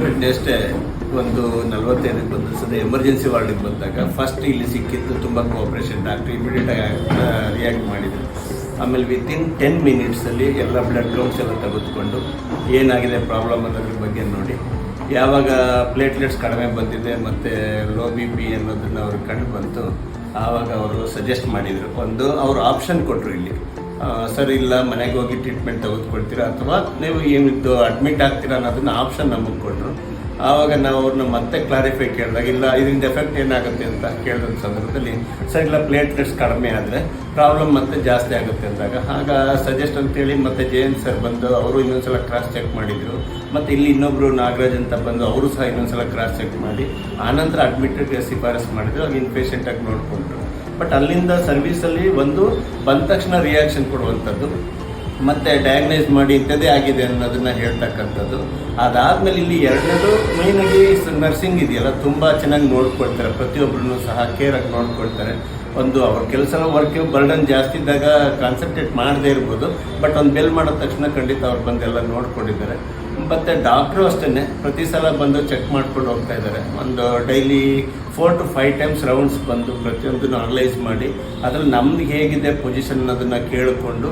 ಅಷ್ಟೇ ಒಂದು 45 ಬಂದು ಸದ ಎಮರ್ಜೆನ್ಸಿ ವಾರ್ಡಿಗೆ ಬಂದಾಗ ಫಸ್ಟ್ ಇಲ್ಲಿ ಸಿಕ್ಕಿದ್ದು ತುಂಬ ಕೋಆಪ್ರೇಷನ್ ಡಾಕ್ಟ್ರು ಇಮಿಡಿಯೇಟಾಗಿ ರಿಯಾಕ್ಟ್ ಮಾಡಿದರು. ಆಮೇಲೆ ವಿತಿನ್ 10 ಮಿನಿಟ್ಸಲ್ಲಿ ಎಲ್ಲ ಬ್ಲಡ್ ಕೌಂಟ್ಸ್ ಎಲ್ಲ ತೆಗೆದುಕೊಂಡು ಏನಾಗಿದೆ ಪ್ರಾಬ್ಲಮ್ ಅನ್ನೋದ್ರ ಬಗ್ಗೆ ನೋಡಿ, ಯಾವಾಗ ಪ್ಲೇಟ್ಲೆಟ್ಸ್ ಕಡಿಮೆ ಬಂದಿದೆ ಮತ್ತು ಲೋ ಬಿ ಪಿ ಅನ್ನೋದನ್ನು ಅವ್ರಿಗೆ ಕಂಡು ಬಂತು, ಆವಾಗ ಅವರು ಸಜೆಸ್ಟ್ ಮಾಡಿದರು. ಒಂದು ಅವರು ಆಪ್ಷನ್ ಕೊಟ್ಟರು ಇಲ್ಲಿ, ಸರ್ ಇಲ್ಲ ಮನೆಗೆ ಹೋಗಿ ಟ್ರೀಟ್ಮೆಂಟ್ ತೆಗೆದುಕೊಳ್ತೀರಾ ಅಥವಾ ನೀವು ಏನಿದ್ದು ಅಡ್ಮಿಟ್ ಆಗ್ತೀರಾ ಅನ್ನೋದನ್ನ ಆಪ್ಷನ್ ನಮಗೆ ಕೊಟ್ಟರು. ಆವಾಗ ನಾವು ಅವ್ರನ್ನ ಮತ್ತೆ ಕ್ಲಾರಿಫೈ ಕೇಳಿದಾಗ ಇಲ್ಲ ಇದರಿಂದ ಎಫೆಕ್ಟ್ ಏನಾಗುತ್ತೆ ಅಂತ ಕೇಳಿದ ಸಂದರ್ಭದಲ್ಲಿ ಸರ್ ಇಲ್ಲ ಪ್ಲೇಟ್ಲೆಟ್ಸ್ ಕಡಿಮೆ ಆದರೆ ಪ್ರಾಬ್ಲಮ್ ಮತ್ತೆ ಜಾಸ್ತಿ ಆಗುತ್ತೆ ಅಂದಾಗ ಆಗ ಸಜೆಸ್ಟ್ ಅಂತೇಳಿ ಮತ್ತೆ JN ಸರ್ ಬಂದು ಅವರು ಇನ್ನೊಂದ್ಸಲ ಕ್ರಾಸ್ ಚೆಕ್ ಮಾಡಿದರು. ಮತ್ತು ಇಲ್ಲಿ ಇನ್ನೊಬ್ಬರು ನಾಗರಾಜ್ ಅಂತ ಬಂದು ಅವರು ಸಹ ಇನ್ನೊಂದ್ಸಲ ಕ್ರಾಸ್ ಚೆಕ್ ಮಾಡಿ ಆನಂತರ ಅಡ್ಮಿಟ್ಗೆ ಶಿಫಾರಸ್ ಮಾಡಿದ್ರು. ಆಗ ಇನ್ ಪೇಷೆಂಟಾಗಿ ನೋಡಿಕೊಂಡ್ರು. ಬಟ್ ಅಲ್ಲಿಂದ ಸರ್ವಿಸಲ್ಲಿ ಒಂದು ಬಂದ ತಕ್ಷಣ ರಿಯಾಕ್ಷನ್ ಕೊಡುವಂಥದ್ದು ಮತ್ತು ಡಯಾಗ್ನೈಸ್ ಮಾಡಿ ಇಂಥದ್ದೇ ಆಗಿದೆ ಅನ್ನೋದನ್ನು ಹೇಳ್ತಕ್ಕಂಥದ್ದು. ಅದಾದಮೇಲೆ ಇಲ್ಲಿ ಎರಡನೇದು ಮೇಯ್ನಾಗಿ ನರ್ಸಿಂಗ್ ಇದೆಯಲ್ಲ ತುಂಬ ಚೆನ್ನಾಗಿ ನೋಡ್ಕೊಳ್ತಾರೆ, ಪ್ರತಿಯೊಬ್ಬರನ್ನು ಸಹ ಕೇರಾಗಿ ನೋಡ್ಕೊಳ್ತಾರೆ. ಒಂದು ಅವ್ರ ಕೆಲಸ ವರ್ಕ್ ಬರ್ಡನ್ ಜಾಸ್ತಿ ಇದ್ದಾಗ ಕಾನ್ಸಂಟ್ರೇಟ್ ಮಾಡದೇ ಇರ್ಬೋದು, ಬಟ್ ಒಂದು ಬೆಲ್ ಮಾಡಿದ ತಕ್ಷಣ ಖಂಡಿತ ಅವ್ರು ಬಂದೆಲ್ಲ ನೋಡ್ಕೊಂಡಿದ್ದಾರೆ. ಮತ್ತು ಡಾಕ್ಟ್ರು ಅಷ್ಟೇ ಪ್ರತಿ ಸಲ ಬಂದು ಚೆಕ್ ಮಾಡ್ಕೊಂಡು ಹೋಗ್ತಾ ಇದ್ದಾರೆ. ಒಂದು ಡೈಲಿ 4 to 5 ಟೈಮ್ಸ್ ರೌಂಡ್ಸ್ ಬಂದು ಪ್ರತಿಯೊಂದನ್ನು ಅನಲೈಸ್ ಮಾಡಿ ಅದ್ರಲ್ಲಿ ನಮ್ದು ಹೇಗಿದೆ ಪೊಸಿಷನ್ ಅನ್ನೋದನ್ನು ಕೇಳಿಕೊಂಡು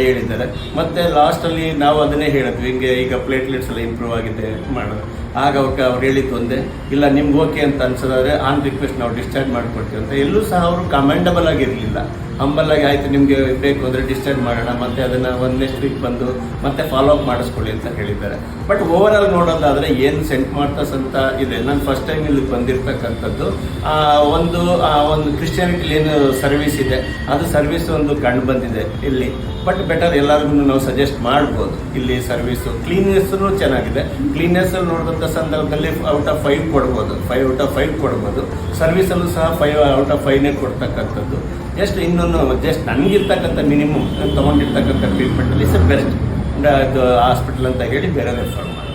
ಹೇಳಿದ್ದಾರೆ. ಮತ್ತು ಲಾಸ್ಟಲ್ಲಿ ನಾವು ಅದನ್ನೇ ಹೇಳಿದ್ವಿ, ಹಿಂಗೆ ಈಗ ಪ್ಲೇಟ್ಲೆಟ್ಸ್ ಎಲ್ಲ ಇಂಪ್ರೂವ್ ಆಗಿದೆ ಮಾಡೋದು. ಆಗ ಅವ್ರು ಹೇಳಿದ್ದು ಒಂದೇ, ಇಲ್ಲ ನಿಮ್ಗೆ ಓಕೆ ಅಂತ ಅನ್ಸೋದಾದ್ರೆ ಆನ್ ರಿಕ್ವೆಸ್ಟ್ ನಾವು ಡಿಸ್ಚಾರ್ಜ್ ಮಾಡಿಕೊಡ್ತೀವಿ ಅಂತ. ಎಲ್ಲೂ ಸಹ ಅವರು ಕಮೆಂಡಬಲ್ ಆಗಿರಲಿಲ್ಲ, ಹಂಬಲಾಗಿ ಆಯಿತು ನಿಮಗೆ ಬೇಕು ಅಂದರೆ ಡಿಸ್ಚಾರ್ಜ್ ಮಾಡೋಣ, ಮತ್ತು ಅದನ್ನು ನೆಕ್ಸ್ಟ್ ವೀಕ್ ಬಂದು ಮತ್ತೆ ಫಾಲೋ ಅಪ್ ಮಾಡಿಸ್ಕೊಳ್ಳಿ ಅಂತ ಹೇಳಿದ್ದಾರೆ. ಬಟ್ ಓವರ್ ಆಲ್ ನೋಡೋದಾದರೆ ಏನು ಸೆಂಟ್ ಮಾರ್ಟಸ್ ಅಂತ ಇದೆ, ನಾನು ಫಸ್ಟ್ ಟೈಮ್ ಇಲ್ಲಿ ಬಂದಿರತಕ್ಕಂಥದ್ದು. ಒಂದು ಕ್ರಿಶ್ಚಿಯಾನಿಟಿಲಿ ಏನು ಸರ್ವಿಸ್ ಇದೆ ಅದು ಸರ್ವಿಸ್ ಒಂದು ಕಂಡು ಬಂದಿದೆ ಇಲ್ಲಿ. ಬಟ್ ಬೆಟರ್ ಎಲ್ಲರಿಗೂ ನಾವು ಸಜೆಸ್ಟ್ ಮಾಡ್ಬೋದು. ಇಲ್ಲಿ ಸರ್ವಿಸು ಕ್ಲೀನ್ನೆಸ್ಸೂ ಚೆನ್ನಾಗಿದೆ. ಕ್ಲೀನ್ನೆಸ್ಸಲ್ಲಿ ನೋಡಿದಂಥ ಸಂದರ್ಭದಲ್ಲಿ ಔಟ್ ಆಫ್ 5 ಕೊಡ್ಬೋದು, 5 out of 5 ಕೊಡ್ಬೋದು. ಸರ್ವಿಸಲ್ಲೂ ಸಹ 5 out of 5 ಕೊಡ್ತಕ್ಕಂಥದ್ದು. ಜಸ್ಟ್ ನನಗಿರ್ತಕ್ಕಂಥ ಮಿನಿಮಮ್ ತೊಗೊಂಡಿರ್ತಕ್ಕಂಥ ಟ್ರೀಟ್ಮೆಂಟಲ್ಲಿ ಬೆಸ್ಟ್ ಹಾಸ್ಪಿಟಲ್ ಅಂತ ಹೇಳಿ ಬೇರೆ ರೆಫರ್ ಮಾಡಿ.